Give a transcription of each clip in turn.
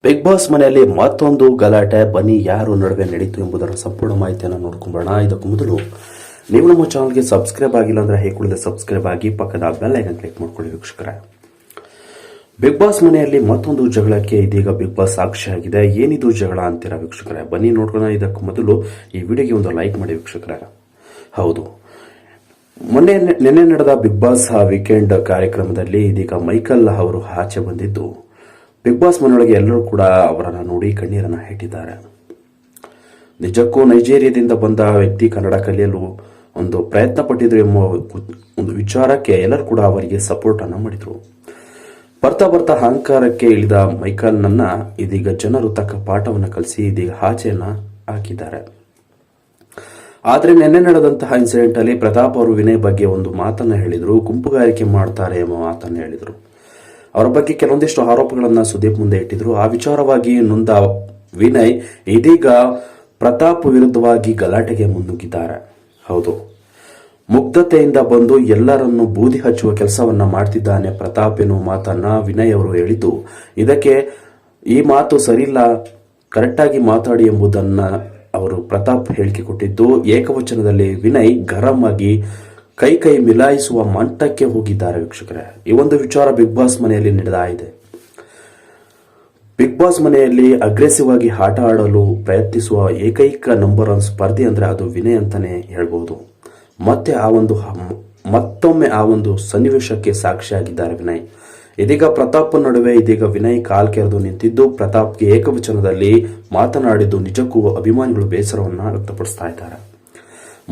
Big boss ಮನೆಯಲ್ಲಿ ಮತ್ತೊಂದು ಗಲಾಟೆ ಬನ್ನಿ ಯಾರು ನಡುವೆ ನಡೀತು ಎಂಬುದರ ಸಂಪೂರ್ಣ ಮಾಹಿತಿಯನ್ನು ನೋಡ್ಕೊಂಬೋಣ. ಇದಕ್ಕೂ ಮೊದಲು ನೀವು ನಮ್ಮ ಚಾನಲ್ಗೆ ಸಬ್ಸ್ಕ್ರೈಬ್ ಆಗಿಲ್ಲ ಅಂದ್ರೆ ಹೇಗೆ ಸಬ್ಸ್ಕ್ರೈಬ್ ಆಗಿ ಪಕ್ಕದ ಬೆಲ್ ಐಕಾನ್ ಕ್ಲಿಕ್ ಮಾಡ್ಕೊಳ್ಳಿ ವೀಕ್ಷಕರೇ. ಬಿಗ್ ಬಾಸ್ ಮನೆಯಲ್ಲಿ ಮತ್ತೊಂದು ಜಗಳಕ್ಕೆ ಇದೀಗ ಬಿಗ್ ಬಾಸ್ ಸಾಕ್ಷಿಯಾಗಿದೆ. ಏನಿದು ಜಗಳ ಅಂತೀರಾ ವೀಕ್ಷಕರೇ? ಬನ್ನಿ ನೋಡ್ಕೊಳ್ಳೋಣ. ಇದಕ್ಕೂ ಮೊದಲು ಈ ವಿಡಿಯೋಗೆ ಒಂದು ಲೈಕ್ ಮಾಡಿ ವೀಕ್ಷಕರೇ. ಹೌದು, ನಿನ್ನೆ ನಡೆದ ಬಿಗ್ ಬಾಸ್ ವೀಕೆಂಡ್ ಕಾರ್ಯಕ್ರಮದಲ್ಲಿ ಇದೀಗ ಮೈಕಲ್ ಅವರು ಆಚೆ ಬಂದಿದ್ದು ಬಿಗ್ ಬಾಸ್ ಮನೆಯೊಳಗೆ ಎಲ್ಲರೂ ಕೂಡ ಅವರನ್ನು ನೋಡಿ ಕಣ್ಣೀರನ್ನು ಇಟ್ಟಿದ್ದಾರೆ. ನಿಜಕ್ಕೂ ನೈಜೀರಿಯಾದಿಂದ ಬಂದ ವ್ಯಕ್ತಿ ಕನ್ನಡ ಕಲಿಯಲು ಒಂದು ಪ್ರಯತ್ನ ಪಟ್ಟಿದ್ರು ಎಂಬ ಒಂದು ವಿಚಾರಕ್ಕೆ ಎಲ್ಲರೂ ಕೂಡ ಅವರಿಗೆ ಸಪೋರ್ಟ್ ಅನ್ನು ಮಾಡಿದ್ರು. ಬರ್ತಾ ಅಹಂಕಾರಕ್ಕೆ ಇಳಿದ ಮೈಕಲ್ ನನ್ನ ಇದೀಗ ಜನರು ತಕ್ಕ ಪಾಠವನ್ನು ಕಲಿಸಿ ಇದೀಗ ಆಚೆಯನ್ನ ಹಾಕಿದ್ದಾರೆ. ಆದರೆ ನಿನ್ನೆ ನಡೆದಂತಹ ಇನ್ಸಿಡೆಂಟ್ ಅಲ್ಲಿ ಪ್ರತಾಪ್ ಅವರು ವಿನಯ್ ಬಗ್ಗೆ ಒಂದು ಮಾತನ್ನ ಹೇಳಿದ್ರು. ಗುಂಪುಗಾರಿಕೆ ಮಾಡ್ತಾರೆ ಎಂಬ ಮಾತನ್ನ ಹೇಳಿದ್ರು. ಅವರ ಬಗ್ಗೆ ಕೆಲವೊಂದಿಷ್ಟು ಆರೋಪಗಳನ್ನ ಸುದೀಪ್ ಮುಂದೆ ಇಟ್ಟಿದ್ರು. ಆ ವಿಚಾರವಾಗಿ ನೊಂದ ವಿನಯ್ ಇದೀಗ ಪ್ರತಾಪ್ ವಿರುದ್ಧವಾಗಿ ಗಲಾಟೆಗೆ ಮುನ್ನುಗ್ಗಿದ್ದಾರೆ. ಹೌದು, ಮುಗ್ಧತೆಯಿಂದ ಬಂದು ಎಲ್ಲರನ್ನು ಬೂದಿ ಹಚ್ಚುವ ಕೆಲಸವನ್ನ ಮಾಡ್ತಿದ್ದಾನೆ ಪ್ರತಾಪ್ ಎನ್ನುವ ಮಾತನ್ನ ವಿನಯ್ ಅವರು ಹೇಳಿದ್ದು. ಇದಕ್ಕೆ ಈ ಮಾತು ಸರಿಯಿಲ್ಲ, ಕರೆಕ್ಟಾಗಿ ಮಾತಾಡಿ ಎಂಬುದನ್ನ ಅವರು ಪ್ರತಾಪ್ ಹೇಳಿಕೆ ಕೊಟ್ಟಿದ್ದು. ಏಕವಚನದಲ್ಲಿ ವಿನಯ್ ಗರಂ ಆಗಿ ಕೈ ಮಿಲಾಯಿಸುವ ಮಟ್ಟಕ್ಕೆ ಹೋಗಿದ್ದಾರೆ ವೀಕ್ಷಕರೇ. ಈ ಒಂದು ವಿಚಾರ ಬಿಗ್ ಬಾಸ್ ಮನೆಯಲ್ಲಿ ನಡೆದಿದೆ. ಬಿಗ್ ಬಾಸ್ ಮನೆಯಲ್ಲಿ ಅಗ್ರೆಸಿವ್ ಆಗಿ ಆಟ ಆಡಲು ಪ್ರಯತ್ನಿಸುವ ಏಕೈಕ ನಂಬರ್ 1 ಸ್ಪರ್ಧಿ ಅಂದ್ರೆ ಅದು ವಿನಯ್ ಅಂತಾನೆ ಹೇಳ್ಬಹುದು. ಮತ್ತೊಮ್ಮೆ ಆ ಒಂದು ಸನ್ನಿವೇಶಕ್ಕೆ ಸಾಕ್ಷಿಯಾಗಿದ್ದಾರೆ ವಿನಯ್. ಇದೀಗ ಪ್ರತಾಪ್ ನಡುವೆ ಇದೀಗ ವಿನಯ್ ಕಾಲ್ ಕೆರೆದು ನಿಂತಿದ್ದು ಪ್ರತಾಪ್ಗೆ ಏಕವಚನದಲ್ಲಿ ಮಾತನಾಡಿದ್ದು ನಿಜಕ್ಕೂ ಅಭಿಮಾನಿಗಳು ಬೇಸರವನ್ನ ವ್ಯಕ್ತಪಡಿಸ್ತಾ ಇದ್ದಾರೆ.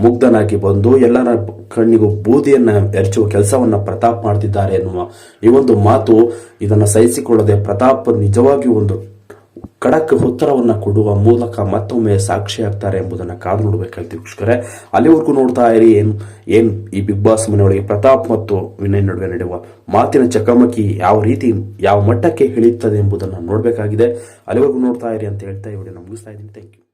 ಮುಗ್ಧನಾಗಿ ಬಂದು ಎಲ್ಲರ ಕಣ್ಣಿಗೂ ಬೂದಿಯನ್ನ ಎರಚುವ ಕೆಲಸವನ್ನ ಪ್ರತಾಪ್ ಮಾಡ್ತಿದ್ದಾರೆ ಎನ್ನುವ ಈ ಒಂದು ಮಾತು ಇದನ್ನ ಸಹಿಸಿಕೊಳ್ಳದೆ ಪ್ರತಾಪ್ ನಿಜವಾಗಿಯೂ ಒಂದು ಖಡಕ್ ಉತ್ತರವನ್ನ ಕೊಡುವ ಮೂಲಕ ಮತ್ತೊಮ್ಮೆ ಸಾಕ್ಷಿಯಾಗ್ತಾರೆ ಎಂಬುದನ್ನ ಕಾದು ನೋಡಬೇಕಾಗಿದೆ ವೀಕ್ಷಕರೇ. ಅಲ್ಲಿವರೆಗೂ ನೋಡ್ತಾ ಇರಿ ಏನ್ ಈ ಬಿಗ್ ಬಾಸ್ ಮನೆಯೊಳಗೆ ಪ್ರತಾಪ್ ಮತ್ತು ವಿನಯ್ ನಡುವೆ ನಡೆಯುವ ಮಾತಿನ ಚಕಮಕಿ ಯಾವ ಮಟ್ಟಕ್ಕೆ ಇಳಿಯುತ್ತದೆ ಎಂಬುದನ್ನು ನೋಡಬೇಕಾಗಿದೆ. ಅಲ್ಲಿವರೆಗೂ ನೋಡ್ತಾ ಇರಿ ಅಂತ ಹೇಳ್ತಾ ಈ ವಿಡಿಯೋನ ಮುಗಿಸ್ತಾ ಇದ್ದೀನಿ. Thank you.